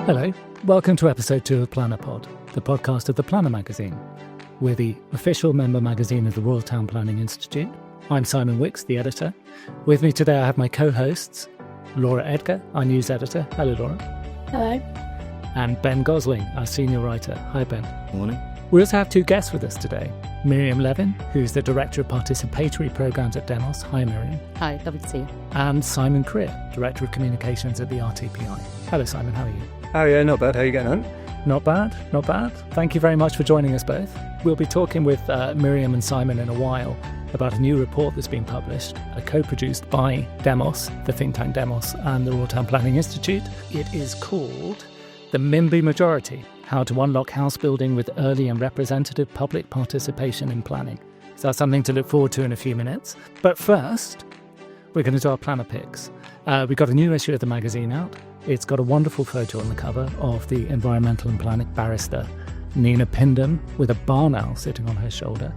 Hello, welcome to episode 2 of PlannerPod, the podcast of the Planner magazine. We're the official member magazine of the Royal Town Planning Institute. I'm Simon Wicks, the editor. With me today I have my co-hosts, Laura Edgar, our news editor. Hello, Laura. Hello. And Ben Gosling, our senior writer. Hi, Ben. Morning. We also have 2 guests with us today. Miriam Levin, who's the Director of Participatory Programmes at Demos. Hi, Miriam. Hi, lovely to see you. And Simon Creer, Director of Communications at the RTPI. Hello, Simon. How are you? Oh yeah, not bad. How are you getting on? Not bad, not bad. Thank you very much for joining us both. We'll be talking with Miriam and Simon in a while about a new report that's been published, co-produced by Demos, the think tank Demos, and the Royal Town Planning Institute. It is called The MIMBY Majority, How to Unlock House Building with Early and Representative Public Participation in Planning. So that's something to look forward to in a few minutes. But first, we're going to do our planner picks. We've got a new issue of the magazine out. It's got a wonderful photo on the cover of the environmental and planning barrister, Nina Pindham, with a barn owl sitting on her shoulder.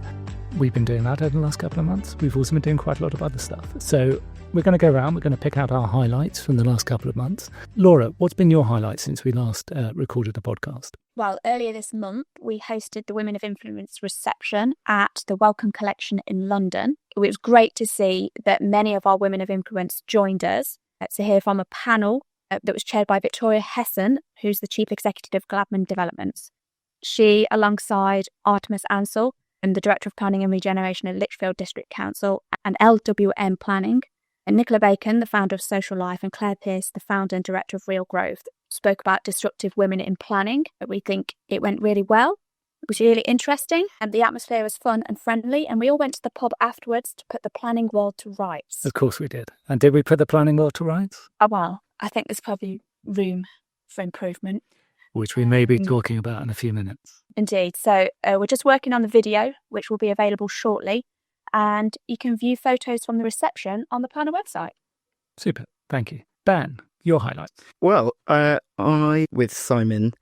We've been doing that over the last couple of months. We've also been doing quite a lot of other stuff. So we're going to go around, we're going to pick out our highlights from the last couple of months. Laura, what's been your highlight since we last recorded the podcast? Well, earlier this month, we hosted the Women of Influence reception at the Welcome Collection in London. It was great to see that many of our Women of Influence joined us to hear from a panel that was chaired by Victoria Hesson, who's the Chief Executive of Gladman Developments. She, alongside Artemis Ansell, and the Director of Planning and Regeneration at Lichfield District Council, and LWM Planning, and Nicola Bacon, the founder of Social Life, and Claire Pearce, the founder and director of Real Growth, spoke about disruptive women in planning. We think it went really well. It was really interesting, and the atmosphere was fun and friendly, and we all went to the pub afterwards to put the planning world to rights. Of course we did. And did we put the planning world to rights? Oh, well, I think there's probably room for improvement. Which we may be talking about in a few minutes. Indeed. So we're just working on the video, which will be available shortly. And you can view photos from the reception on the Planner website. Super. Thank you. Ben, your highlight. Well, I, with Simon,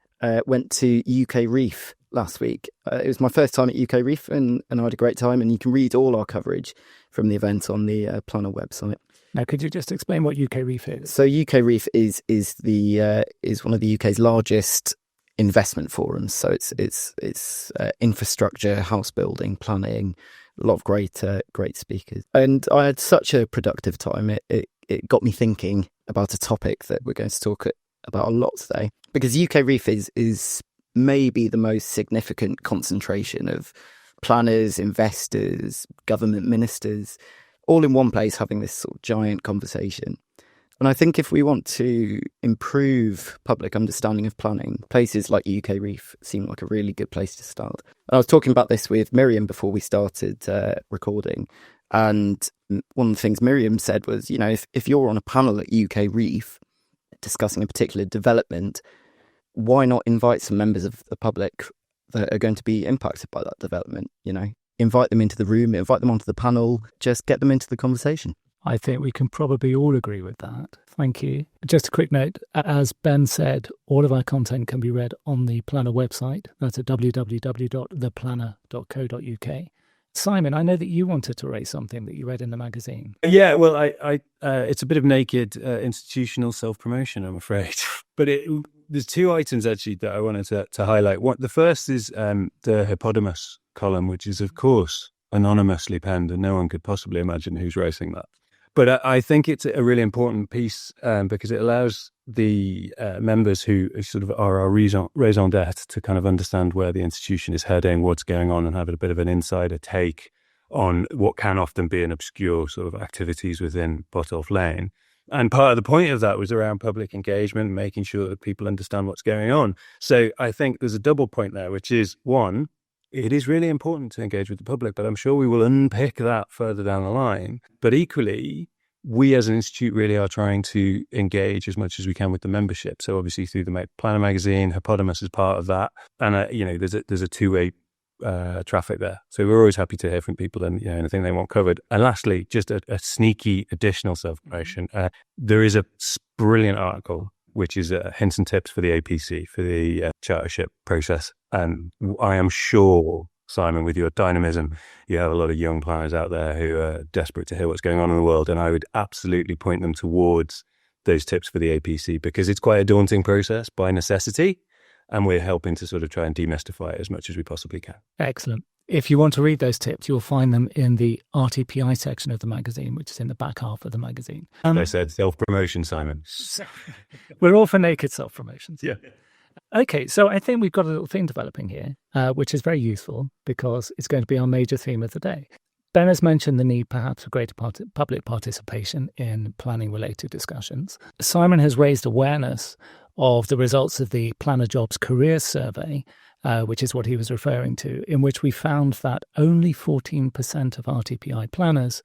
went to UKREiiF last week. It was my first time at UKREiiF and I had a great time. And you can read all our coverage from the event on the Planner website. Now, could you just explain what UKREiiF is? So UKREiiF is one of the UK's largest investment forums. So it's infrastructure, house building, planning, a lot of great speakers. And I had such a productive time. It got me thinking about a topic that we're going to talk about a lot today. Because UKREiiF is maybe the most significant concentration of planners, investors, government ministers, all in one place having this sort of giant conversation. And I think if we want to improve public understanding of planning, places like UKREiiF seem like a really good place to start. I was talking about this with Miriam before we started recording. And one of the things Miriam said was, you know, if you're on a panel at UKREiiF discussing a particular development, why not invite some members of the public that are going to be impacted by that development, you know? Invite them into the room, invite them onto the panel, just get them into the conversation. I think we can probably all agree with that. Thank you. Just a quick note, as Ben said, all of our content can be read on the Planner website. That's at www.theplanner.co.uk. Simon, I know that you wanted to raise something that you read in the magazine. Yeah, well, I it's a bit of naked institutional self-promotion, I'm afraid. But there's 2 items, actually, that I wanted to highlight. The first is the Hippodamus column, which is, of course, anonymously penned, and no one could possibly imagine who's writing that. But I think it's a really important piece because it allows the members who sort of are our raison d'etre to kind of understand where the institution is heading, what's going on, and have a bit of an insider take on what can often be an obscure sort of activities within Botolph Lane. And part of the point of that was around public engagement, making sure that people understand what's going on. So I think there's a double point there, which is, one, it is really important to engage with the public, but I'm sure we will unpick that further down the line. But equally, we as an institute really are trying to engage as much as we can with the membership. So obviously through the Planner magazine, Hippodamus is part of that. And, there's a two-way traffic there. So we're always happy to hear from people and, anything they want covered. And lastly, just a sneaky additional self-promotion. There is a brilliant article, which is hints and tips for the APC, for the chartership process. And I am sure, Simon, with your dynamism, you have a lot of young planners out there who are desperate to hear what's going on in the world. And I would absolutely point them towards those tips for the APC, because it's quite a daunting process by necessity, and we're helping to sort of try and demystify it as much as we possibly can. Excellent. If you want to read those tips, you'll find them in the RTPI section of the magazine, which is in the back half of the magazine. I said self-promotion, Simon. We're all for naked self-promotions. Yeah. Okay, so I think we've got a little thing developing here, which is very useful because it's going to be our major theme of the day. Ben has mentioned the need perhaps for greater public participation in planning-related discussions. Simon has raised awareness of the results of the Planner Jobs Career Survey, which is what he was referring to, in which we found that only 14% of RTPI planners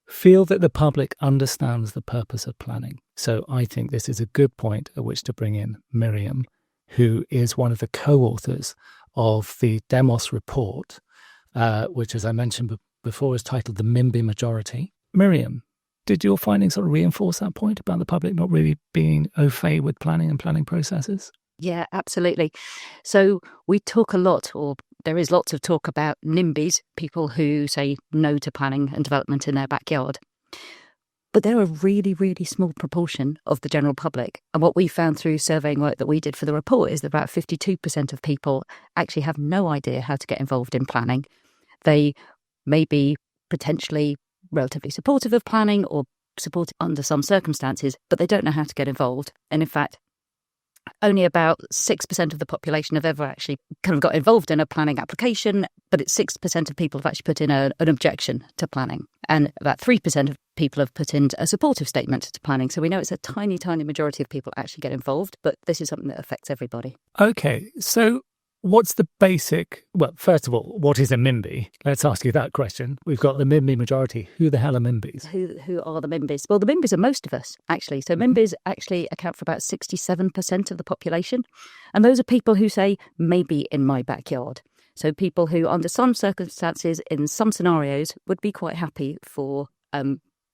feel that the public understands the purpose of planning. So I think this is a good point at which to bring in Miriam, who is one of the co-authors of the Demos report, which, as I mentioned before, is titled The MIMBY Majority. Miriam, did your findings sort of reinforce that point about the public not really being au fait with planning and planning processes? Yeah, absolutely. So we talk a lot, or there is lots of talk about MIMBYs, people who say no to planning and development in their backyard. But they're a really, really small proportion of the general public. And what we found through surveying work that we did for the report is that about 52% of people actually have no idea how to get involved in planning. They may be potentially relatively supportive of planning or supportive under some circumstances, but they don't know how to get involved. And in fact, only about 6% of the population have ever actually kind of got involved in a planning application, but it's 6% of people have actually put in an objection to planning. And about 3% of people have put in a supportive statement to planning. So we know it's a tiny, tiny majority of people actually get involved, but this is something that affects everybody. Okay, so what's the basic, well, first of all, what is a MIMBY? Let's ask you that question. We've got the MIMBY majority. Who the hell are MIMBYs? Who are the MIMBYs? Well, the MIMBYs are most of us, actually. So MIMBYs actually account for about 67% of the population. And those are people who say, maybe in my backyard. So people who, under some circumstances, in some scenarios, would be quite happy for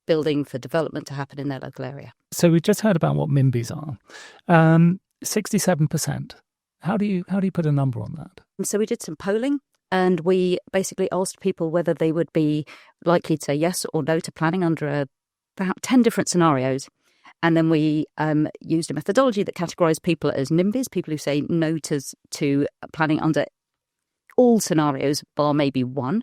building, for development to happen in their local area. So we just heard about what MIMBYs are. 67%. How do you put a number on that? So we did some polling, and we basically asked people whether they would be likely to say yes or no to planning under about 10 different scenarios. And then we used a methodology that categorised people as NIMBYs, people who say no to planning under all scenarios, bar maybe one.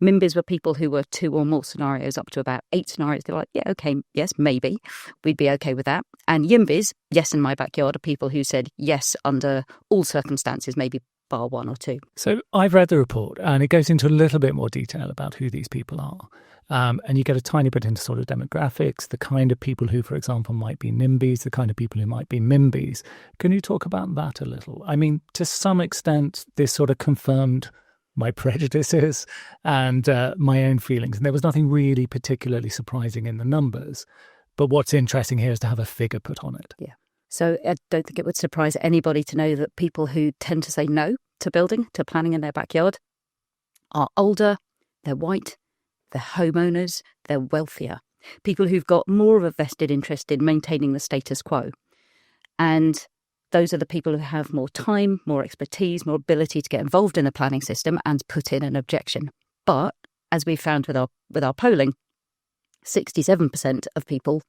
MIMBYs were people who were 2 or more scenarios, up to about 8 scenarios. They were like, yeah, okay, yes, maybe. We'd be okay with that. And YIMBYs, yes in my backyard, are people who said yes under all circumstances, maybe bar 1 or 2. So I've read the report, and it goes into a little bit more detail about who these people are. And you get a tiny bit into sort of demographics, the kind of people who, for example, might be NIMBYs, the kind of people who might be MIMBYs. Can you talk about that a little? I mean, to some extent, this sort of confirmed my prejudices and my own feelings. And there was nothing really particularly surprising in the numbers. But what's interesting here is to have a figure put on it. Yeah. So I don't think it would surprise anybody to know that people who tend to say no to building, to planning in their backyard, are older, they're white, they're homeowners, they're wealthier. People who've got more of a vested interest in maintaining the status quo. And those are the people who have more time, more expertise, more ability to get involved in the planning system and put in an objection. But as we found with our polling, 67% of people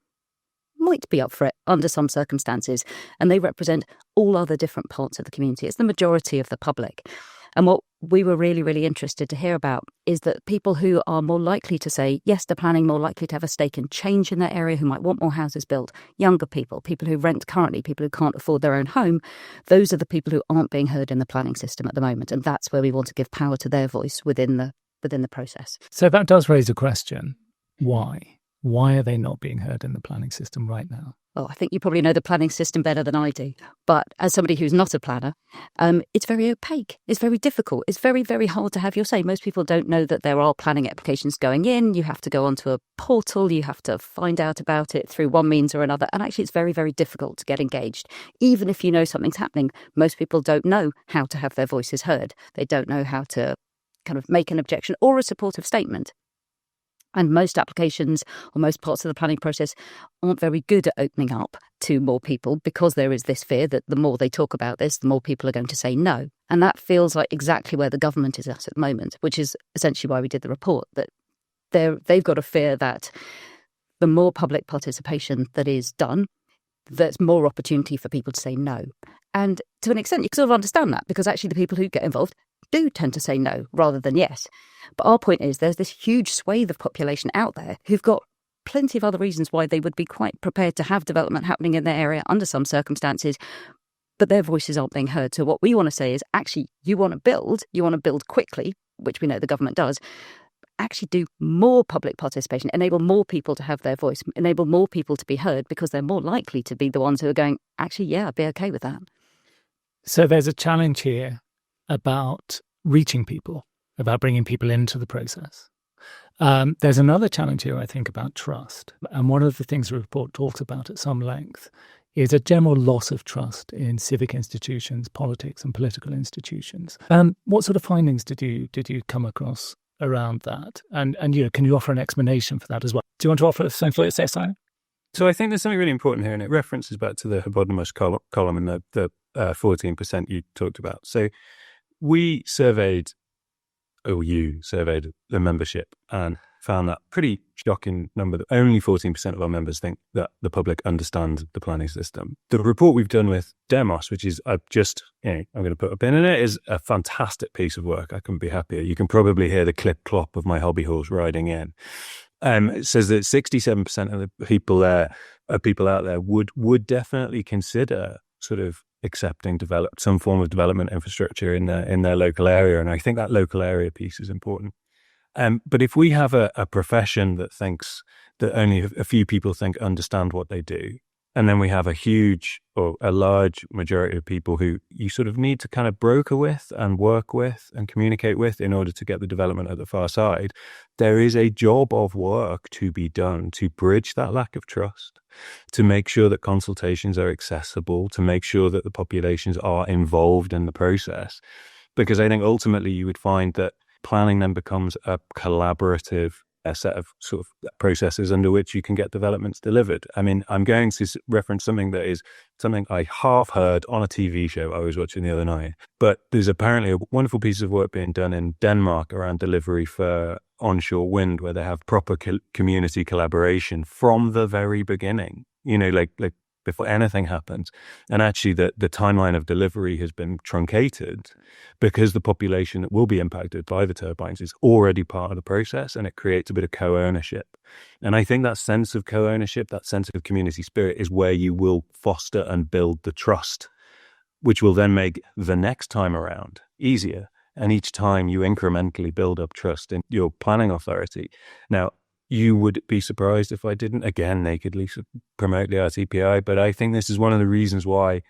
might be up for it under some circumstances, and they represent all other different parts of the community. It's the majority of the public. And what we were really, really interested to hear about is that people who are more likely to say yes to planning, more likely to have a stake in change in their area, who might want more houses built, younger people, people who rent currently, people who can't afford their own home, those are the people who aren't being heard in the planning system at the moment. And that's where we want to give power to their voice within the process. So that does raise a question. Why? Why are they not being heard in the planning system right now? Oh, I think you probably know the planning system better than I do. But as somebody who's not a planner, it's very opaque. It's very difficult. It's very, very hard to have your say. Most people don't know that there are planning applications going in. You have to go onto a portal. You have to find out about it through one means or another. And actually, it's very, very difficult to get engaged. Even if you know something's happening, most people don't know how to have their voices heard. They don't know how to kind of make an objection or a supportive statement. And most applications or most parts of the planning process aren't very good at opening up to more people because there is this fear that the more they talk about this, the more people are going to say no. And that feels like exactly where the government is at the moment, which is essentially why we did the report, that they've got a fear that the more public participation that is done there's more opportunity for people to say no. And to an extent, you can sort of understand that, because actually the people who get involved do tend to say no rather than yes. But our point is there's this huge swathe of population out there who've got plenty of other reasons why they would be quite prepared to have development happening in their area under some circumstances, but their voices aren't being heard. So what we want to say is, actually, you want to build quickly, which we know the government does. Actually do more public participation, enable more people to have their voice, enable more people to be heard, because they're more likely to be the ones who are going, actually, yeah, I'd be okay with that. So there's a challenge here about reaching people, about bringing people into the process. There's another challenge here, I think, about trust. And one of the things the report talks about at some length is a general loss of trust in civic institutions, politics and political institutions. What sort of findings did you come across around that? And can you offer an explanation for that as well? Do you want to offer something for yourself, Simon? So I think there's something really important here, and it references back to the Hippodamus column and the 14% you talked about. So you surveyed the membership and found that pretty shocking number that only 14% of our members think that the public understand the planning system. The report we've done with Demos, which is I'm going to put a pin in it, is a fantastic piece of work. I couldn't be happier. You can probably hear the clip clop of my hobby horse riding in. It says that 67% of the people out there would definitely consider sort of accepting some form of development infrastructure in their local area, and I think that local area piece is important. But if we have a profession that thinks that only a few people understand what they do, and then we have a large majority of people who you sort of need to kind of broker with and work with and communicate with in order to get the development at the far side, there is a job of work to be done to bridge that lack of trust, to make sure that consultations are accessible, to make sure that the populations are involved in the process. Because I think ultimately you would find that planning then becomes a collaborative set of sort of processes under which you can get developments delivered. I mean, I'm going to reference something that is something I half heard on a TV show I was watching the other night. But there's apparently a wonderful piece of work being done in Denmark around delivery for onshore wind, where they have proper community collaboration from the very beginning, like before anything happens. And actually the timeline of delivery has been truncated because the population that will be impacted by the turbines is already part of the process, and it creates a bit of co-ownership. And I think that sense of co-ownership, that sense of community spirit, is where you will foster and build the trust, which will then make the next time around easier. And each time you incrementally build up trust in your planning authority. Now, you would be surprised if I didn't, again, nakedly promote the RTPI, but I think this is one of the reasons why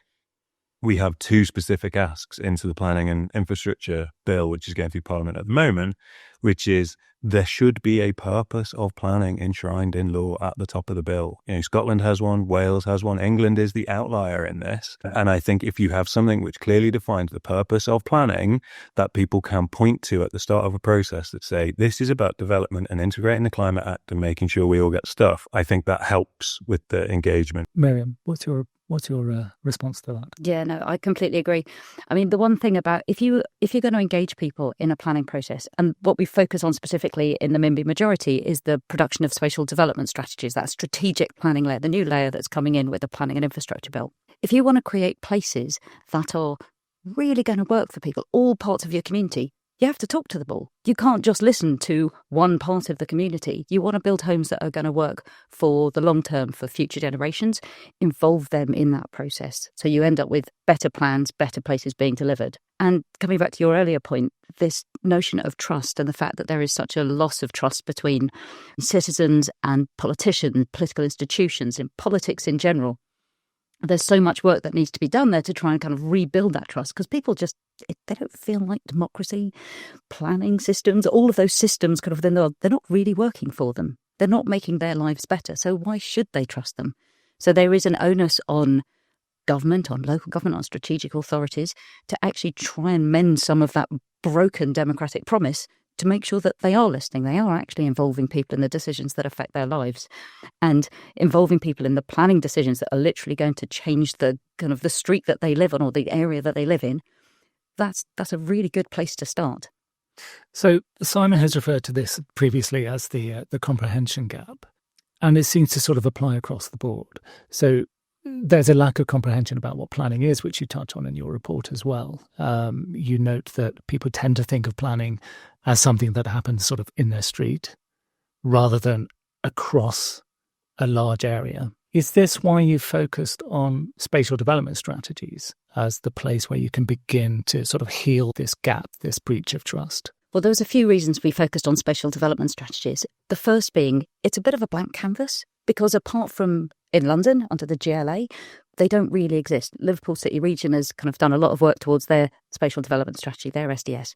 we have two specific asks into the planning and infrastructure bill, which is going through Parliament at the moment, which is there should be a purpose of planning enshrined in law at the top of the bill. Scotland has one, Wales has one, England is the outlier in this. And I think if you have something which clearly defines the purpose of planning that people can point to at the start of a process that say, this is about development and integrating the Climate Act and making sure we all get stuff, I think that helps with the engagement. Miriam, what's your response to that? Yeah, no, I completely agree. I mean, the one thing about if you're going to engage people in a planning process, and what we focus on specifically in the MIMBY Majority is the production of spatial development strategies, that strategic planning layer, the new layer that's coming in with the planning and infrastructure bill. If you want to create places that are really going to work for people, all parts of your community, you have to talk to them all. You can't just listen to one part of the community. You want to build homes that are going to work for the long term, for future generations, involve them in that process. So you end up with better plans, better places being delivered. And coming back to your earlier point, this notion of trust and the fact that there is such a loss of trust between citizens and politicians, political institutions, in politics in general. There's so much work that needs to be done there to try and kind of rebuild that trust, because people they don't feel like democracy, planning systems, all of those systems kind of, they're not really working for them. They're not making their lives better. So why should they trust them? So there is an onus on government, on local government, on strategic authorities to actually try and mend some of that broken democratic promise, to make sure that they are listening, they are actually involving people in the decisions that affect their lives, and involving people in the planning decisions that are literally going to change the kind of the street that they live on or the area that they live in. That's a really good place to start. So Simon has referred to this previously as the comprehension gap, and it seems to sort of apply across the board. So there's a lack of comprehension about what planning is, which you touch on in your report as well. You note that people tend to think of planning as something that happens sort of in their street rather than across a large area. Is this why you focused on spatial development strategies as the place where you can begin to sort of heal this gap, this breach of trust? Well, there was a few reasons we focused on spatial development strategies. The first being it's a bit of a blank canvas because apart from in London under the GLA, they don't really exist. Liverpool City Region has kind of done a lot of work towards their spatial development strategy, their SDS.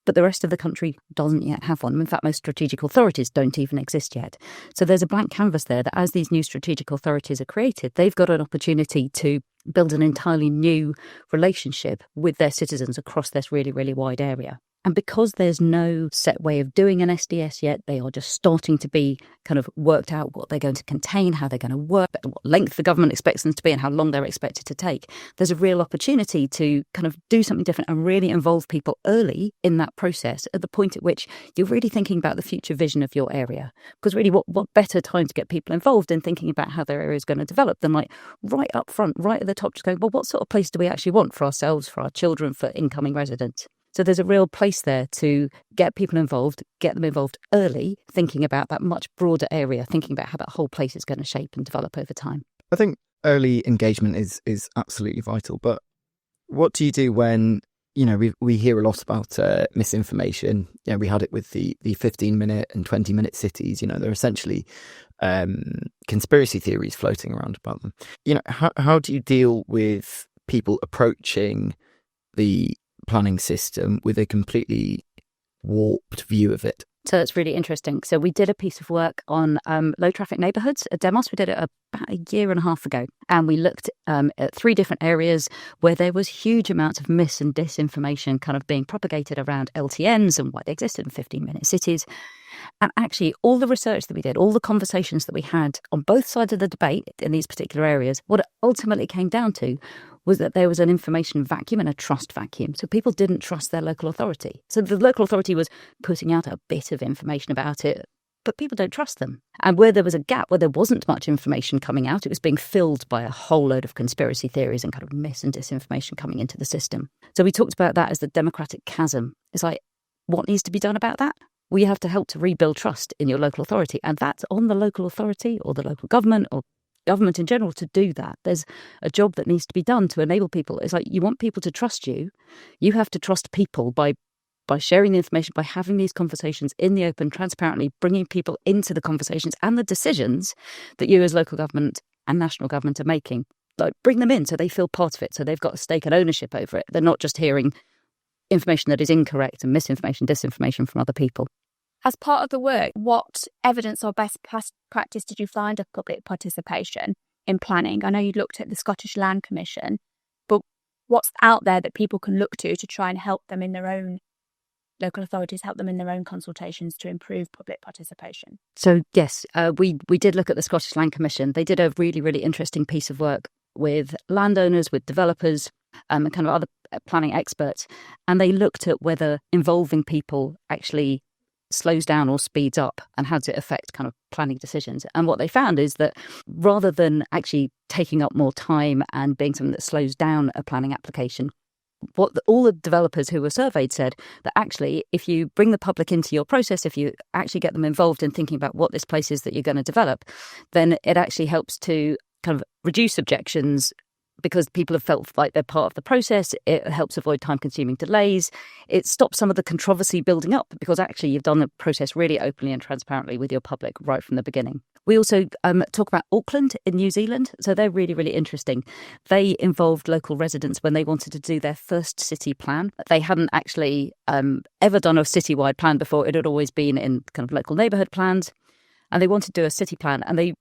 But the rest of the country doesn't yet have one. In fact, most strategic authorities don't even exist yet. So there's a blank canvas there that as these new strategic authorities are created, they've got an opportunity to build an entirely new relationship with their citizens across this really, really wide area. And because there's no set way of doing an SDS yet, they are just starting to be kind of worked out what they're going to contain, how they're going to work, what length the government expects them to be and how long they're expected to take. There's a real opportunity to kind of do something different and really involve people early in that process at the point at which you're really thinking about the future vision of your area. Because really, what better time to get people involved in thinking about how their area is going to develop than like right up front, right at the top, just going, well, what sort of place do we actually want for ourselves, for our children, for incoming residents? So there's a real place there to get people involved, get them involved early, thinking about that much broader area, thinking about how that whole place is going to shape and develop over time. I think early engagement is absolutely vital. But what do you do when, we hear a lot about misinformation? We had it with the 15-minute and 20-minute cities. They're essentially conspiracy theories floating around about them. How do you deal with people approaching the planning system with a completely warped view of it? So it's really interesting. So we did a piece of work on low traffic neighbourhoods at Demos. We did it about a year and a half ago. And we looked at 3 different areas where there was huge amounts of mis and disinformation kind of being propagated around LTNs and why they existed in 15-minute cities. And actually, all the research that we did, all the conversations that we had on both sides of the debate in these particular areas, what it ultimately came down to was that there was an information vacuum and a trust vacuum. So people didn't trust their local authority. So the local authority was putting out a bit of information about it, but people don't trust them. And where there was a gap, where there wasn't much information coming out, it was being filled by a whole load of conspiracy theories and kind of mis and disinformation coming into the system. So we talked about that as the democratic chasm. It's like, what needs to be done about that? We have to help to rebuild trust in your local authority. And that's on the local authority or the local government or government in general to do that. There's a job that needs to be done to enable people. It's like you want people to trust you. You have to trust people by sharing the information, by having these conversations in the open, transparently, bringing people into the conversations and the decisions that you as local government and national government are making. Like, bring them in so they feel part of it, so they've got a stake and ownership over it. They're not just hearing information that is incorrect and misinformation, disinformation from other people. As part of the work, what evidence or best practice did you find of public participation in planning? I know you looked at the Scottish Land Commission, but what's out there that people can look to try and help them in their own, local authorities help them in their own consultations to improve public participation? So yes, we did look at the Scottish Land Commission. They did a really, really interesting piece of work with landowners, with developers, and kind of other planning experts. And they looked at whether involving people actually slows down or speeds up and how does it affect kind of planning decisions. And what they found is that rather than actually taking up more time and being something that slows down a planning application, all the developers who were surveyed said that actually if you bring the public into your process, if you actually get them involved in thinking about what this place is that you're going to develop, then it actually helps to kind of reduce objections because people have felt like they're part of the process. It helps avoid time-consuming delays. It stops some of the controversy building up because actually you've done the process really openly and transparently with your public right from the beginning. We also talk about Auckland in New Zealand. So they're really, really interesting. They involved local residents when they wanted to do their first city plan. They hadn't actually ever done a citywide plan before. It had always been in kind of local neighbourhood plans. And they wanted to do a city plan. And they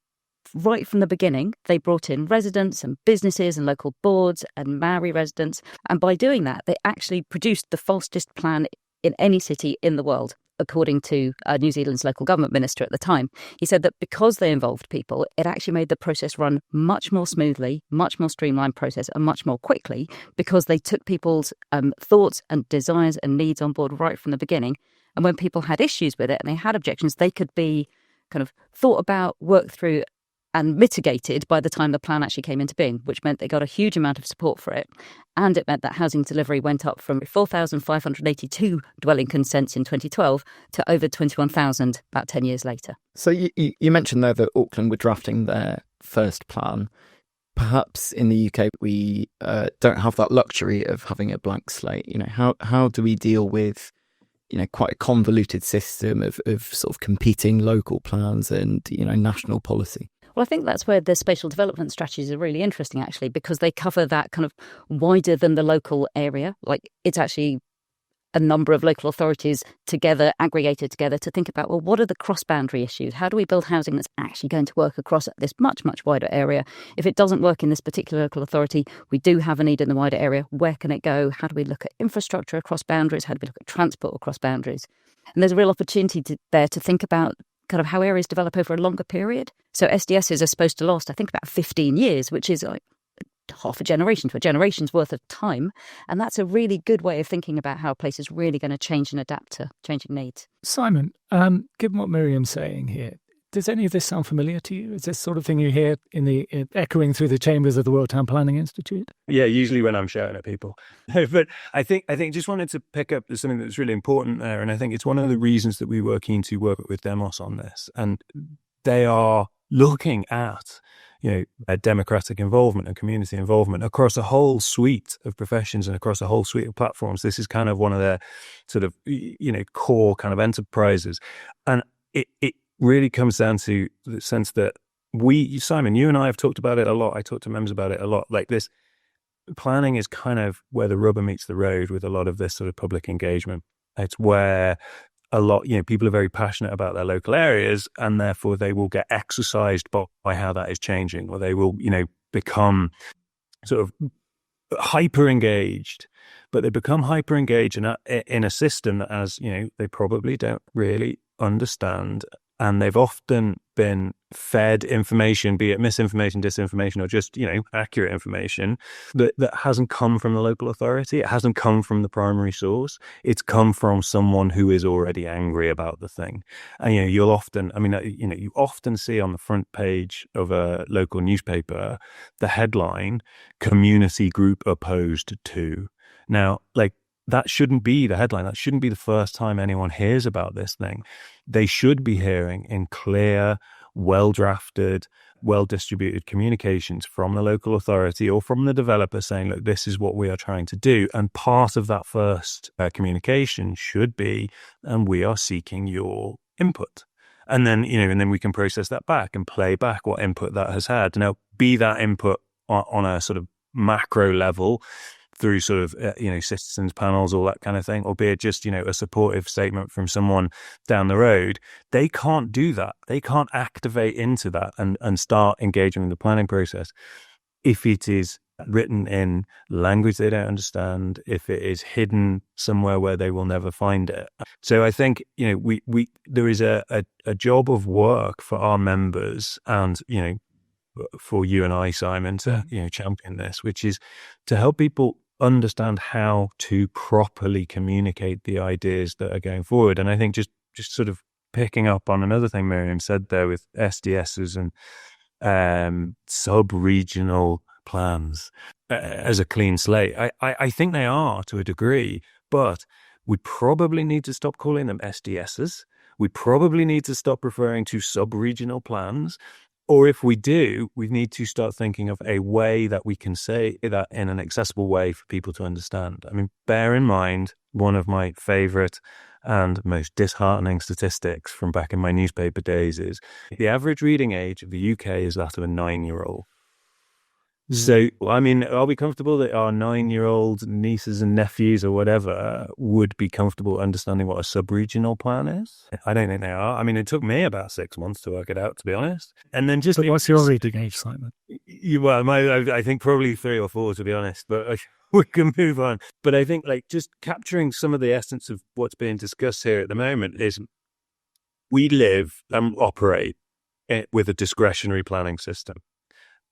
right from the beginning, they brought in residents and businesses and local boards and Maori residents. And by doing that, they actually produced the fastest plan in any city in the world, according to New Zealand's local government minister at the time. He said that because they involved people, it actually made the process run much more smoothly, much more streamlined process and much more quickly because they took people's thoughts and desires and needs on board right from the beginning. And when people had issues with it and they had objections, they could be kind of thought about, worked through and mitigated by the time the plan actually came into being, which meant they got a huge amount of support for it. And it meant that housing delivery went up from 4,582 dwelling consents in 2012 to over 21,000 about 10 years later. So you mentioned there that Auckland were drafting their first plan. Perhaps in the UK we don't have that luxury of having a blank slate. How do we deal with quite a convoluted system of sort of competing local plans and national policy? Well, I think that's where the spatial development strategies are really interesting, actually, because they cover that kind of wider than the local area. Like, it's actually a number of local authorities together, aggregated together to think about, well, what are the cross-boundary issues? How do we build housing that's actually going to work across this much, much wider area? If it doesn't work in this particular local authority, we do have a need in the wider area. Where can it go? How do we look at infrastructure across boundaries? How do we look at transport across boundaries? And there's a real opportunity there to think about kind of how areas develop over a longer period. So SDSs are supposed to last, I think, about 15 years, which is like half a generation to a generation's worth of time. And that's a really good way of thinking about how a place is really going to change and adapt to changing needs. Simon, given what Miriam's saying here, does any of this sound familiar to you? Is this sort of thing you hear echoing through the chambers of the World Town Planning Institute? Yeah, usually when I'm shouting at people. But I think just wanted to pick up something that's really important there. And I think it's one of the reasons that we were keen to work with Demos on this. And they are looking at democratic involvement and community involvement across a whole suite of professions and across a whole suite of platforms. This is kind of one of their sort of, core kind of enterprises. And it really comes down to the sense that Simon, you and I have talked about it a lot. I talk to members about it a lot. Like, this planning is kind of where the rubber meets the road with a lot of this sort of public engagement. It's where a lot, people are very passionate about their local areas, and therefore they will get exercised by how that is changing, or they will, become sort of hyper engaged. But they become hyper engaged in a system that, as they probably don't really understand. And they've often been fed information, be it misinformation, disinformation, or just, accurate information that hasn't come from the local authority. It hasn't come from the primary source. It's come from someone who is already angry about the thing. And, you often see on the front page of a local newspaper, the headline, "Community Group Opposed to." Now, that shouldn't be the headline. That shouldn't be the first time anyone hears about this thing. They should be hearing in clear, well-drafted, well-distributed communications from the local authority or from the developer saying, look, this is what we are trying to do. And part of that first communication should be, and we are seeking your input. And then, and then we can process that back and play back what input that has had. Now, be that input on a sort of macro level, through sort of, citizens panels, all that kind of thing, or be it just, a supportive statement from someone down the road, they can't do that. They can't activate into that and start engaging in the planning process if it is written in language they don't understand, if it is hidden somewhere where they will never find it. So I think, there is a job of work for our members and, for you and I, Simon, to, champion this, which is to help people understand how to properly communicate the ideas that are going forward. And I think just sort of picking up on another thing Miriam said there with SDSs and sub-regional plans as a clean slate, I think they are to a degree, but we probably need to stop calling them SDSs. We probably need to stop referring to sub-regional plans. Or if we do, we need to start thinking of a way that we can say that in an accessible way for people to understand. I mean, bear in mind, one of my favorite and most disheartening statistics from back in my newspaper days is the average reading age of the UK is that of a 9-year-old. So, I mean, are we comfortable that our 9-year-old nieces and nephews or whatever would be comfortable understanding what a sub-regional plan is? I don't think they are. I mean, it took me about 6 months to work it out, to be honest. And then just... But what's your reading age, Simon? I think probably 3 or 4, to be honest, but we can move on. But I think just capturing some of the essence of what's being discussed here at the moment is we live and operate with a discretionary planning system.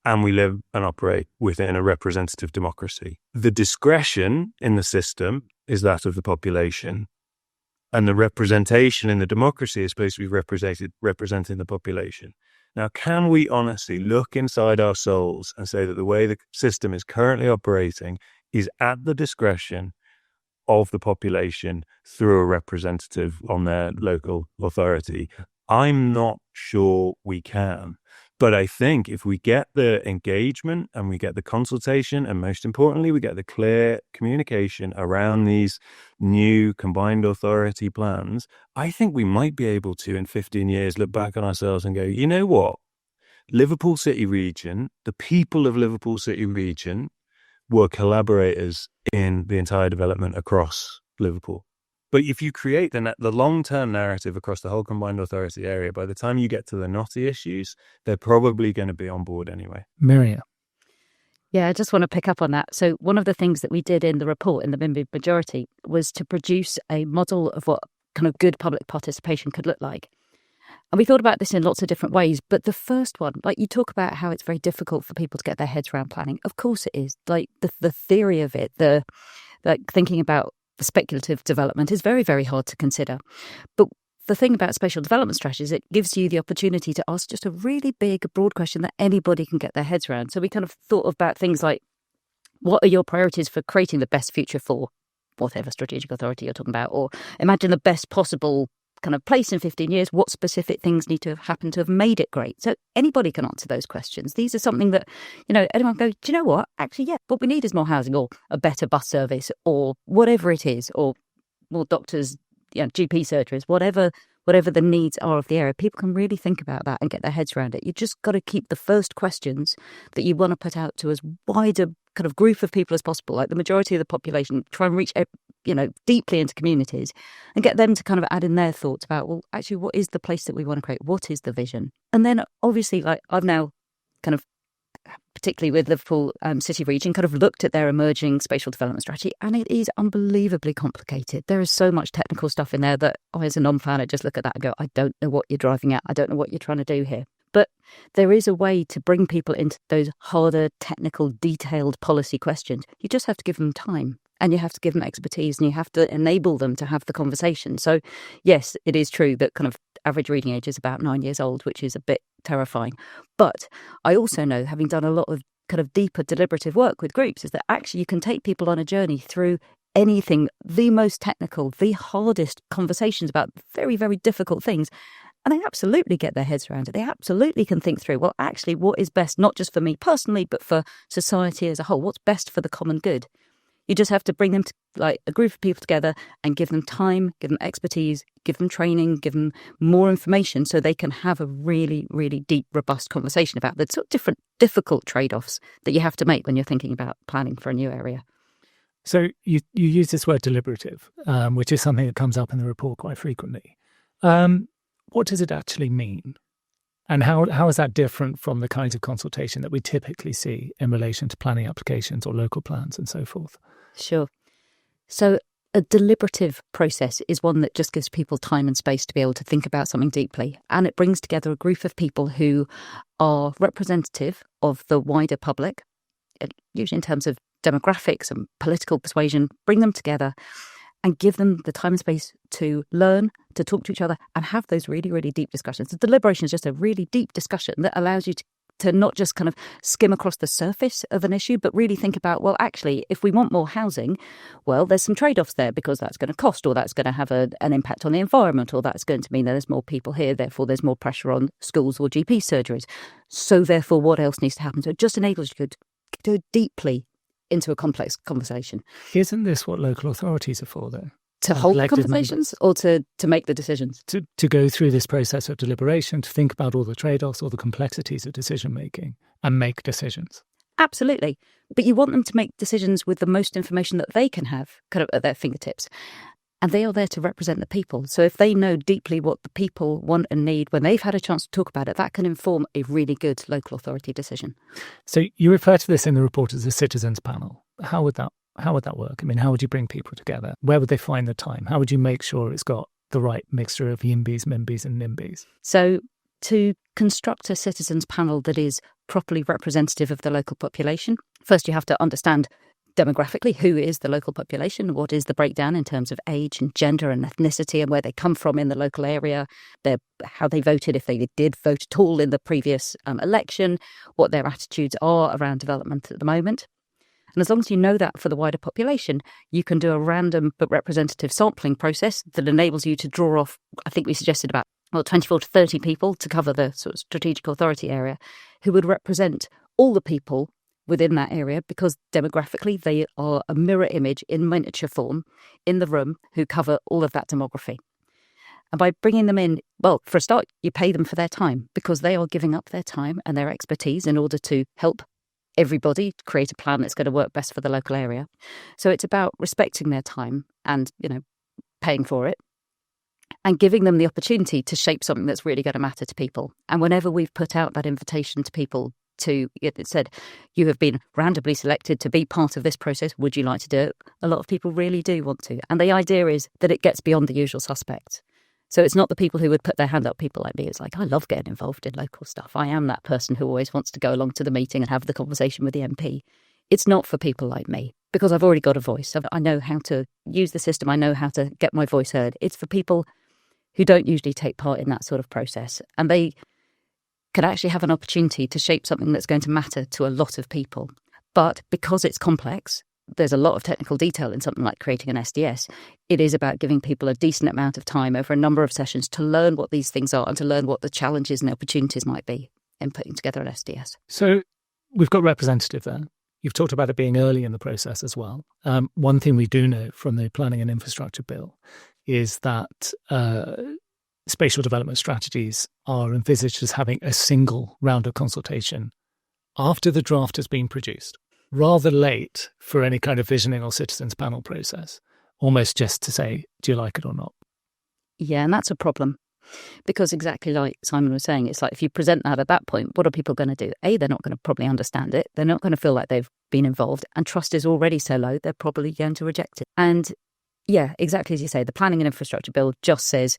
And we live and operate within a representative democracy. The discretion in the system is that of the population. And the representation in the democracy is supposed to be representing the population. Now, can we honestly look inside our souls and say that the way the system is currently operating is at the discretion of the population through a representative on their local authority? I'm not sure we can. But I think if we get the engagement and we get the consultation, and most importantly, we get the clear communication around these new combined authority plans, I think we might be able to, in 15 years, look back on ourselves and go, you know what? Liverpool City region, the people of Liverpool City region were collaborators in the entire development across Liverpool. But if you create the long-term narrative across the whole combined authority area, by the time you get to the knotty issues, they're probably going to be on board anyway. Miriam. Yeah, I just want to pick up on that. So one of the things that we did in the report, in the MIMBY Majority, was to produce a model of what kind of good public participation could look like. And we thought about this in lots of different ways. But the first one, like you talk about how it's very difficult for people to get their heads around planning. Of course it is. Like the theory of it, thinking about the speculative development is very, very hard to consider. But the thing about spatial development strategies, it gives you the opportunity to ask just a really big, broad question that anybody can get their heads around. So we kind of thought about things like, what are your priorities for creating the best future for whatever strategic authority you're talking about? Or imagine the best possible kind of place in 15 years. What specific things need to have happened to have made it great? So anybody can answer those questions. These are something that, anyone go, do you know what? Actually, yeah, what we need is more housing or a better bus service or whatever it is, or more doctors, GP surgeries, whatever the needs are of the area. People can really think about that and get their heads around it. You just got to keep the first questions that you want to put out to as wide a kind of group of people as possible, like the majority of the population, try and reach, deeply into communities and get them to kind of add in their thoughts about, well, actually, what is the place that we want to create? What is the vision? And then obviously, like I've now kind of, particularly with Liverpool City region, kind of looked at their emerging spatial development strategy, and it is unbelievably complicated. There is so much technical stuff in there that I, as a non-planner, just look at that and go, I don't know what you're driving at. I don't know what you're trying to do here. But there is a way to bring people into those harder, technical, detailed policy questions. You just have to give them time, and you have to give them expertise, and you have to enable them to have the conversation. So yes, it is true that kind of average reading age is about 9 years old, which is a bit terrifying. But I also know, having done a lot of kind of deeper deliberative work with groups, is that actually you can take people on a journey through anything, the most technical, the hardest conversations about very, very difficult things. And they absolutely get their heads around it. They absolutely can think through, well, actually, what is best, not just for me personally, but for society as a whole? What's best for the common good? You just have to bring them to, like, a group of people together and give them time, give them expertise, give them training, give them more information so they can have a really, really deep, robust conversation about the sort of different difficult trade-offs that you have to make when you're thinking about planning for a new area. So you use this word deliberative, which is something that comes up in the report quite frequently. What does it actually mean? And how is that different from the kinds of consultation that we typically see in relation to planning applications or local plans and so forth? Sure. So a deliberative process is one that just gives people time and space to be able to think about something deeply. And it brings together a group of people who are representative of the wider public, usually in terms of demographics and political persuasion, bring them together and give them the time and space to learn, to talk to each other and have those really, really deep discussions. The deliberation is just a really deep discussion that allows you to not just kind of skim across the surface of an issue, but really think about, well, actually, if we want more housing, well, there's some trade-offs there because that's going to cost, or that's going to have an impact on the environment, or that's going to mean that there's more people here, therefore there's more pressure on schools or GP surgeries. So therefore, what else needs to happen? So it just enables you to go deeply into a complex conversation. Isn't this what local authorities are for, though? To hold conversations or to make the decisions? To go through this process of deliberation, to think about all the trade-offs or the complexities of decision-making and make decisions. Absolutely. But you want them to make decisions with the most information that they can have kind of at their fingertips. And they are there to represent the people. So if they know deeply what the people want and need when they've had a chance to talk about it, that can inform a really good local authority decision. So you refer to this in the report as a citizens panel. How would that work? I mean, how would you bring people together? Where would they find the time? How would you make sure it's got the right mixture of YIMBYs, MIMBYs and NIMBYs? So to construct a citizens panel that is properly representative of the local population, first you have to understand demographically, who is the local population? What is the breakdown in terms of age and gender and ethnicity and where they come from in the local area, how they voted, if they did vote at all in the previous election, what their attitudes are around development at the moment. And as long as you know that for the wider population, you can do a random but representative sampling process that enables you to draw off, I think we suggested about 24 to 30 people to cover the sort of strategic authority area, who would represent all the people within that area, because demographically they are a mirror image in miniature form in the room who cover all of that demography. And by bringing them in, well, for a start, you pay them for their time, because they are giving up their time and their expertise in order to help everybody create a plan that's going to work best for the local area. So it's about respecting their time and, paying for it and giving them the opportunity to shape something that's really going to matter to people. And whenever we've put out that invitation to people it said, you have been randomly selected to be part of this process, would you like to do it? A lot of people really do want to. And the idea is that it gets beyond the usual suspects. So it's not the people who would put their hand up, people like me. It's like, I love getting involved in local stuff. I am that person who always wants to go along to the meeting and have the conversation with the MP. It's not for people like me, because I've already got a voice. I know how to use the system. I know how to get my voice heard. It's for people who don't usually take part in that sort of process. And they could actually have an opportunity to shape something that's going to matter to a lot of people. But because it's complex, there's a lot of technical detail in something like creating an SDS. It is about giving people a decent amount of time over a number of sessions to learn what these things are and to learn what the challenges and the opportunities might be in putting together an SDS. So we've got representative there. You've talked about it being early in the process as well. One thing we do know from the Planning and Infrastructure Bill is that spatial development strategies are envisaged as having a single round of consultation after the draft has been produced, rather late for any kind of visioning or citizens panel process, almost just to say, do you like it or not? Yeah, and that's a problem, because exactly like Simon was saying, it's like if you present that at that point, what are people going to do? A, they're not going to probably understand it. They're not going to feel like they've been involved, and trust is already so low, they're probably going to reject it. And yeah, exactly as you say, the Planning and Infrastructure Bill just says,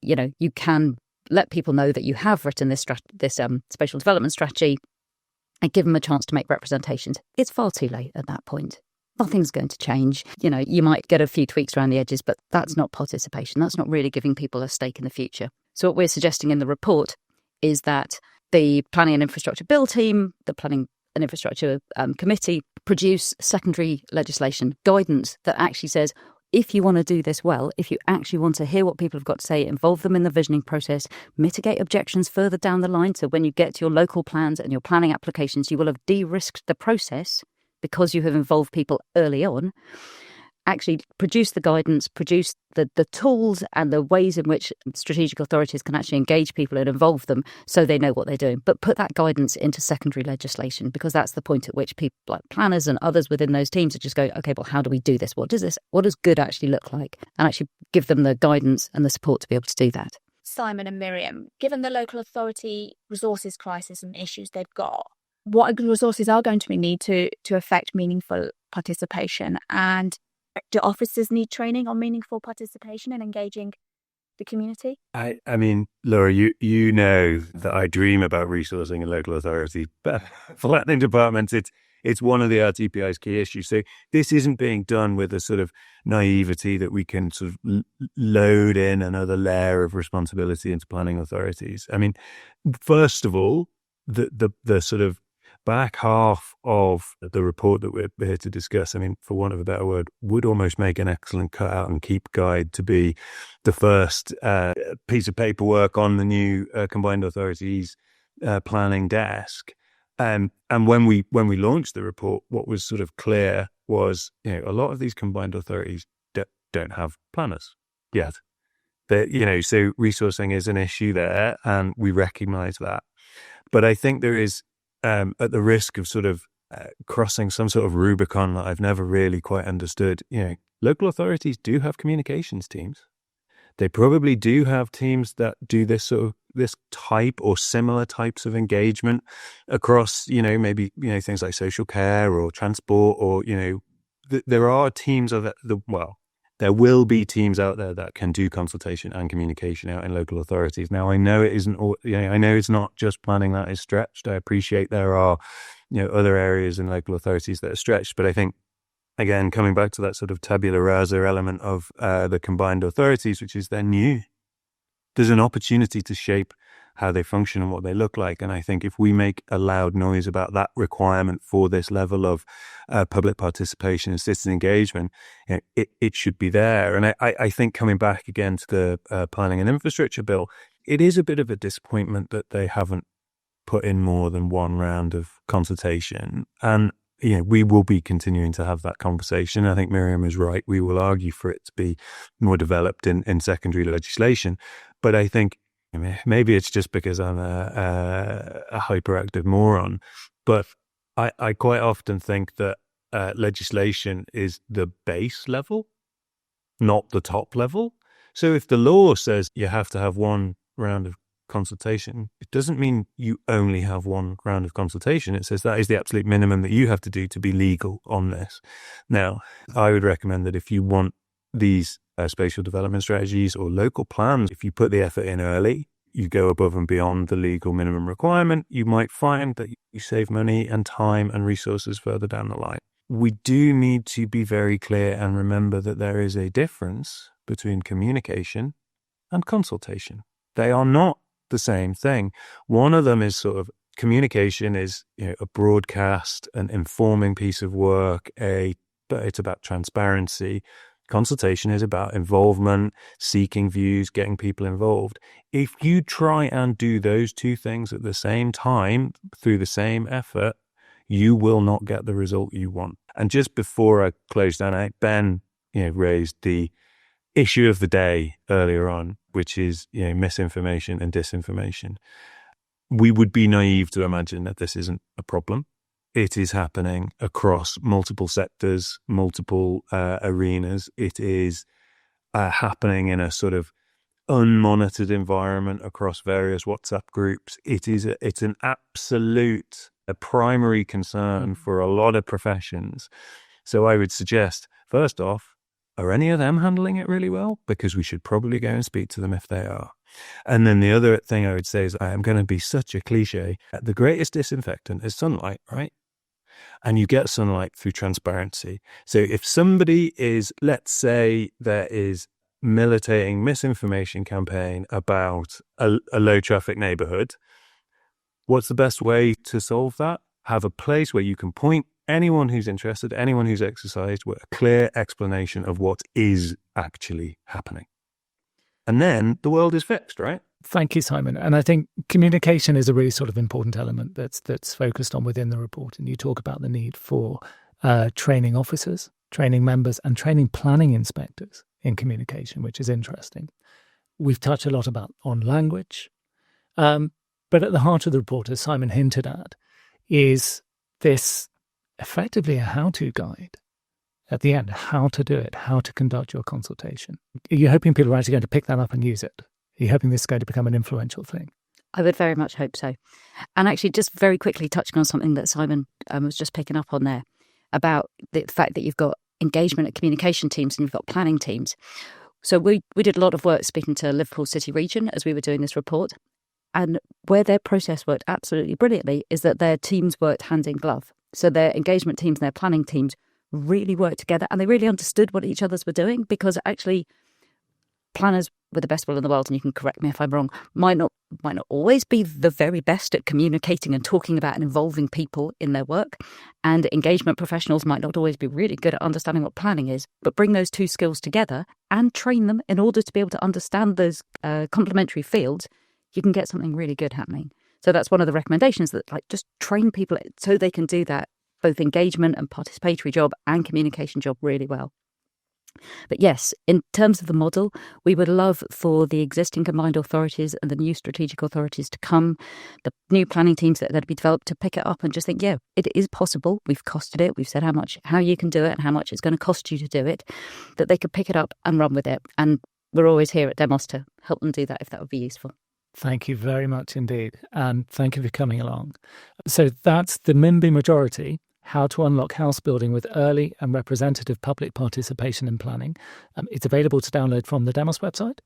you can let people know that you have written this spatial development strategy and give them a chance to make representations. It's far too late at that point. Nothing's going to change. You might get a few tweaks around the edges, but that's not participation. That's not really giving people a stake in the future. So what we're suggesting in the report is that the Planning and Infrastructure Bill team, the Planning and Infrastructure Committee, produce secondary legislation guidance that actually says, if you want to do this well, if you actually want to hear what people have got to say, involve them in the visioning process, mitigate objections further down the line, so when you get to your local plans and your planning applications, you will have de-risked the process because you have involved people early on, actually produce the guidance, produce the tools and the ways in which strategic authorities can actually engage people and involve them so they know what they're doing. But put that guidance into secondary legislation, because that's the point at which people like planners and others within those teams are just going, okay, well, how do we do this? What does good actually look like? And actually give them the guidance and the support to be able to do that. Simon and Miriam, given the local authority resources crisis and issues they've got, what resources are going to be needed to affect meaningful participation? And do officers need training on meaningful participation and engaging the community? I mean, Laura, you know that I dream about resourcing a local authority planning departments. It's one of the RTPI's key issues. So this isn't being done with a sort of naivety that we can sort of load in another layer of responsibility into planning authorities. I mean, first of all, the sort of back half of the report that we're here to discuss, I mean, for want of a better word, would almost make an excellent cutout and keep guide to be the first piece of paperwork on the new combined authorities planning desk. And when we launched the report, what was sort of clear was, a lot of these combined authorities don't have planners yet. So resourcing is an issue there, and we recognise that. But I think there is, at the risk of sort of crossing some sort of Rubicon that I've never really quite understood, local authorities do have communications teams. They probably do have teams that do this type or similar types of engagement across, maybe, things like social care or transport, or, there are teams of there will be teams out there that can do consultation and communication out in local authorities. Now, I know it isn't all, I know it's not just planning that is stretched. I appreciate there are, other areas in local authorities that are stretched, but I think again, coming back to that sort of tabula rasa element of the combined authorities, which is they're new. There's an opportunity to shape how they function and what they look like. And I think if we make a loud noise about that requirement for this level of public participation and citizen engagement, it should be there. And I think coming back again to the planning and infrastructure bill, it is a bit of a disappointment that they haven't put in more than one round of consultation. And we will be continuing to have that conversation. I think Miriam is right. We will argue for it to be more developed in secondary legislation. But I think maybe it's just because I'm a hyperactive moron, but I quite often think that legislation is the base level, not the top level. So if the law says you have to have one round of consultation, it doesn't mean you only have one round of consultation. It says that is the absolute minimum that you have to do to be legal on this. Now, I would recommend that if you want these spatial development strategies or local plans, if you put the effort in early, you go above and beyond the legal minimum requirement, you might find that you save money and time and resources further down the line. We do need to be very clear and remember that there is a difference between communication and consultation. They are not the same thing. One of them is sort of communication is a broadcast, an informing piece of work, but it's about transparency. Consultation is about involvement, seeking views, getting people involved. If you try and do those two things at the same time through the same effort, you will not get the result you want. And just before I close down, Ben raised the issue of the day earlier on, which is misinformation and disinformation. We would be naive to imagine that this isn't a problem. It is happening across multiple sectors, multiple arenas. It is happening in a sort of unmonitored environment across various WhatsApp groups. It's an absolute primary concern for a lot of professions. So I would suggest, first off, are any of them handling it really well? Because we should probably go and speak to them if they are. And then the other thing I would say is, I am going to be such a cliche, the greatest disinfectant is sunlight, right? And you get sunlight through transparency. So if somebody is, let's say there is militating misinformation campaign about a low traffic neighborhood, what's the best way to solve that? Have a place where you can point anyone who's interested, anyone who's exercised, with a clear explanation of what is actually happening. And then the world is fixed, right? Thank you, Simon. And I think communication is a really sort of important element that's focused on within the report. And you talk about the need for training officers, training members, and training planning inspectors in communication, which is interesting. We've touched a lot on language. But at the heart of the report, as Simon hinted at, is this effectively a how-to guide at the end, how to do it, how to conduct your consultation. Are you hoping people are actually going to pick that up and use it? Are you hoping this is going to become an influential thing? I would very much hope so. And actually, just very quickly touching on something that Simon was just picking up on there about the fact that you've got engagement and communication teams and you've got planning teams. So we did a lot of work speaking to Liverpool City Region as we were doing this report. And where their process worked absolutely brilliantly is that their teams worked hand in glove. So their engagement teams and their planning teams really worked together and they really understood what each others were doing, because actually planners with the best will in the world, and you can correct me if I'm wrong, might not always be the very best at communicating and talking about and involving people in their work. And engagement professionals might not always be really good at understanding what planning is, but bring those two skills together and train them in order to be able to understand those complementary fields. You can get something really good happening. So that's one of the recommendations, that just train people so they can do that, both engagement and participatory job and communication job really well. But yes, in terms of the model, we would love for the existing combined authorities and the new strategic authorities to come, the new planning teams that are going to be developed, to pick it up and just think, yeah, it is possible. We've costed it. We've said how you can do it and how much it's going to cost you to do it, that they could pick it up and run with it. And we're always here at Demos to help them do that if that would be useful. Thank you very much indeed. And thank you for coming along. So that's the MIMBY Majority, How to Unlock House Building with Early and Representative Public Participation in Planning. It's available to download from the Demos website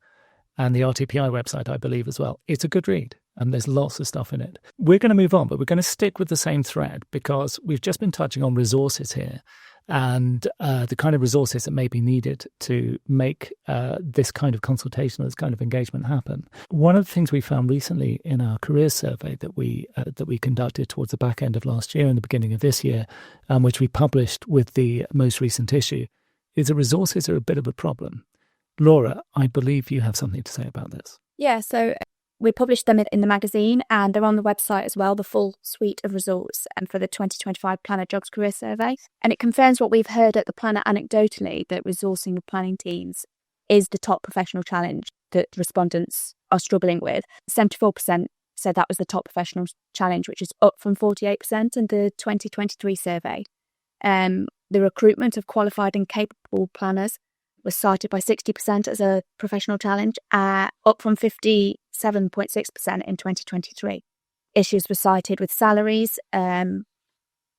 and the RTPI website, I believe, as well. It's a good read. and there's lots of stuff in it. We're going to move on, but we're going to stick with the same thread because we've just been touching on resources here and the kind of resources that may be needed to make this kind of consultation, this kind of engagement happen. One of the things we found recently in our career survey that we conducted towards the back end of last year and the beginning of this year, which we published with the most recent issue, is that resources are a bit of a problem. Laura, I believe you have something to say about this. Yeah, so we published them in the magazine and they're on the website as well, the full suite of results for the 2025 Planner Jobs Career Survey. And it confirms what we've heard at the Planner anecdotally, that resourcing of planning teams is the top professional challenge that respondents are struggling with. 74% said that was the top professional challenge, which is up from 48% in the 2023 survey. The recruitment of qualified and capable planners was cited by 60% as a professional challenge, up from 57.6% in 2023. Issues were cited with salaries.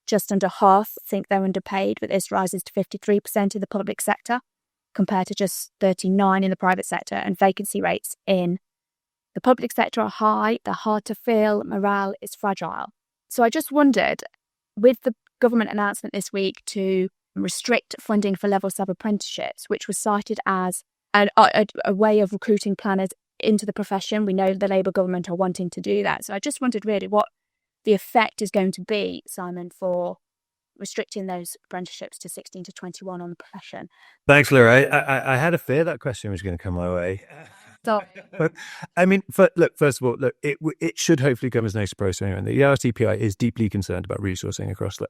Just under half think they're underpaid, but this rises to 53% in the public sector, compared to just 39% in the private sector. And vacancy rates in the public sector are high, they're hard to fill, morale is fragile. So I just wondered, with the government announcement this week to restrict funding for level sub apprenticeships, which was cited as a way of recruiting planners into the profession. We know the Labour government are wanting to do that. So I just wondered really what the effect is going to be, Simon, for restricting those apprenticeships to 16 to 21 on the profession. Thanks, Laura. I had a fear that question was going to come my way. But, I mean, first of all, it should hopefully come as no surprise to anyone. The RTPI is deeply concerned about resourcing across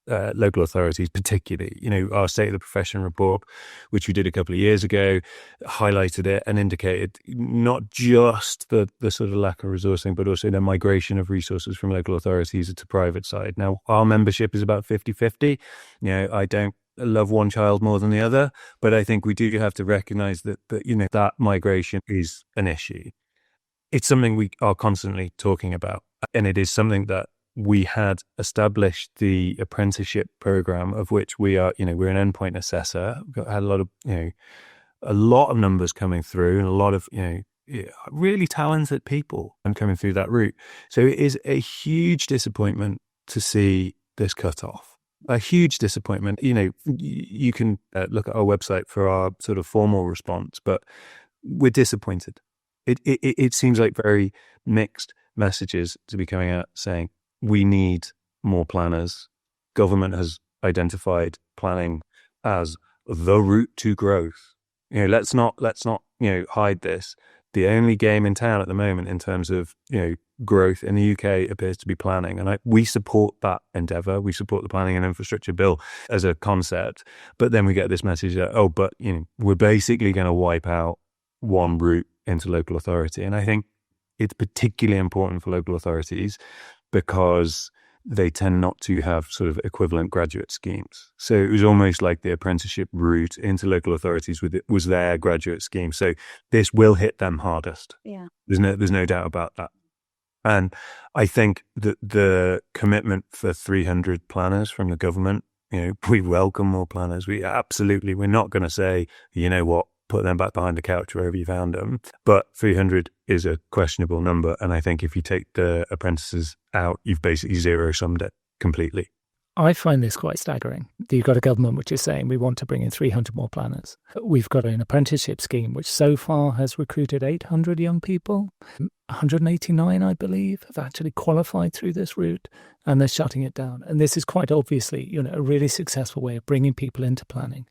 local authorities, particularly. You know, our State of the Profession report, which we did a couple of years ago, highlighted it and indicated not just the sort of lack of resourcing, but also the migration of resources from local authorities to private side. Now, our membership is about 50-50. You know, I don't love one child more than the other, but I think we do have to recognize that that migration is an issue. It's something we are constantly talking about, and it is something that we had established the apprenticeship program, of which we are, we're an endpoint assessor. We've had a lot of numbers coming through and a lot of, really talented people and coming through that route. So it is a huge disappointment to see this cut off. A huge disappointment. You can look at our website for our sort of formal response, but we're disappointed. It seems like very mixed messages to be coming out saying, we need more planners. Government has identified planning as the route to growth. Let's not hide this. The only game in town at the moment in terms of growth in the UK appears to be planning, and we support that endeavour. We support the Planning and Infrastructure Bill as a concept, but then we get this message that we're basically going to wipe out one route into local authority, and I think it's particularly important for local authorities because they tend not to have sort of equivalent graduate schemes. So it was almost like the apprenticeship route into local authorities was their graduate scheme. So this will hit them hardest. Yeah. There's no doubt about that. And I think that the commitment for 300 planners from the government, we welcome more planners. We're not going to say, put them back behind the couch wherever you found them. But 300 is a questionable number. And I think if you take the apprentices out, you've basically zero-summed it completely. I find this quite staggering. You've got a government which is saying we want to bring in 300 more planners. We've got an apprenticeship scheme which so far has recruited 800 young people. 189, I believe, have actually qualified through this route, and they're shutting it down. And this is quite obviously, a really successful way of bringing people into planning,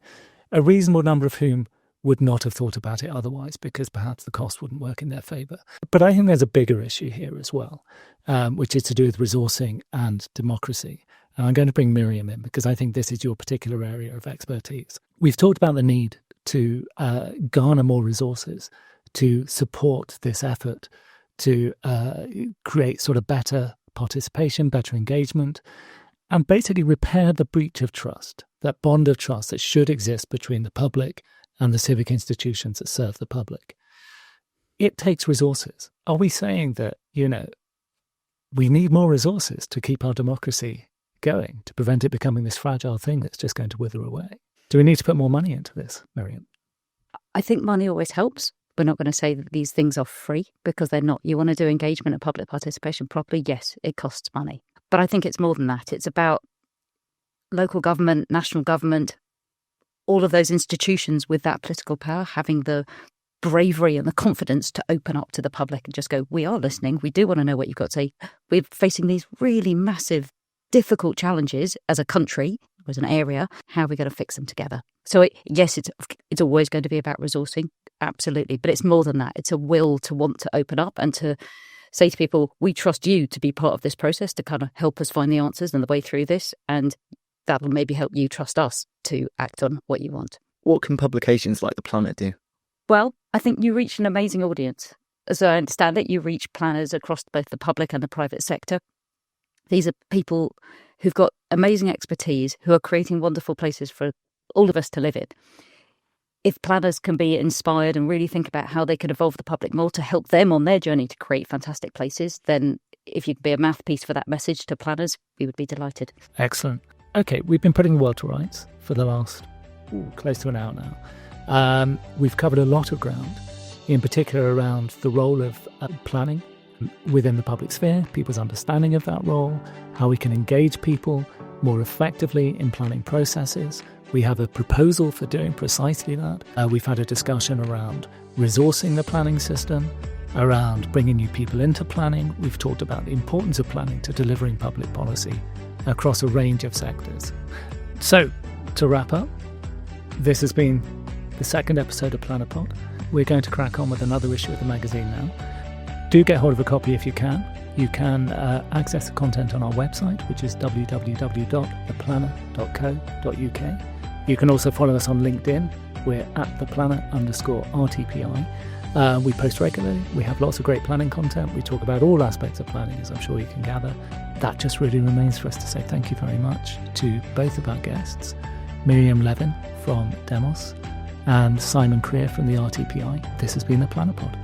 a reasonable number of whom would not have thought about it otherwise because perhaps the cost wouldn't work in their favour. But I think there's a bigger issue here as well, which is to do with resourcing and democracy. And I'm going to bring Miriam in because I think this is your particular area of expertise. We've talked about the need to garner more resources to support this effort to create sort of better participation, better engagement, and basically repair the breach of trust, that bond of trust that should exist between the public and the civic institutions that serve the public. It takes resources. Are we saying that, we need more resources to keep our democracy going, to prevent it becoming this fragile thing that's just going to wither away? Do we need to put more money into this, Miriam? I think money always helps. We're not going to say that these things are free, because they're not. You want to do engagement and public participation properly, yes, it costs money. But I think it's more than that. It's about local government, national government, all of those institutions with that political power having the bravery and the confidence to open up to the public and just go, we are listening. We do want to know what you've got to say. We're facing these really massive, difficult challenges as a country, as an area. How are we going to fix them together? So yes, it's always going to be about resourcing. Absolutely. But it's more than that. It's a will to want to open up and to say to people, we trust you to be part of this process, to kind of help us find the answers and the way through this. And that'll maybe help you trust us to act on what you want. What can publications like The Planner do? Well, I think you reach an amazing audience. As I understand it, you reach planners across both the public and the private sector. These are people who've got amazing expertise, who are creating wonderful places for all of us to live in. If planners can be inspired and really think about how they could evolve the public more to help them on their journey to create fantastic places, then if you could be a mouthpiece for that message to planners, we would be delighted. Excellent. Okay, we've been putting the world to rights for the last close to an hour now. We've covered a lot of ground, in particular around the role of planning within the public sphere, people's understanding of that role, how we can engage people more effectively in planning processes. We have a proposal for doing precisely that. We've had a discussion around resourcing the planning system, around bringing new people into planning. We've talked about the importance of planning to delivering public policy across a range of sectors. So, to wrap up, this has been the second episode of PlannerPod. We're going to crack on with another issue of the magazine now. Do get hold of a copy if you can. You can access the content on our website, which is www.theplanner.co.uk. You can also follow us on LinkedIn. We're at @theplanner_RTPI. We post regularly. We have lots of great planning content. We talk about all aspects of planning, as I'm sure you can gather. That just really remains for us to say thank you very much to both of our guests, Miriam Levin from Demos and Simon Creer from the RTPI. This has been the PlannerPod.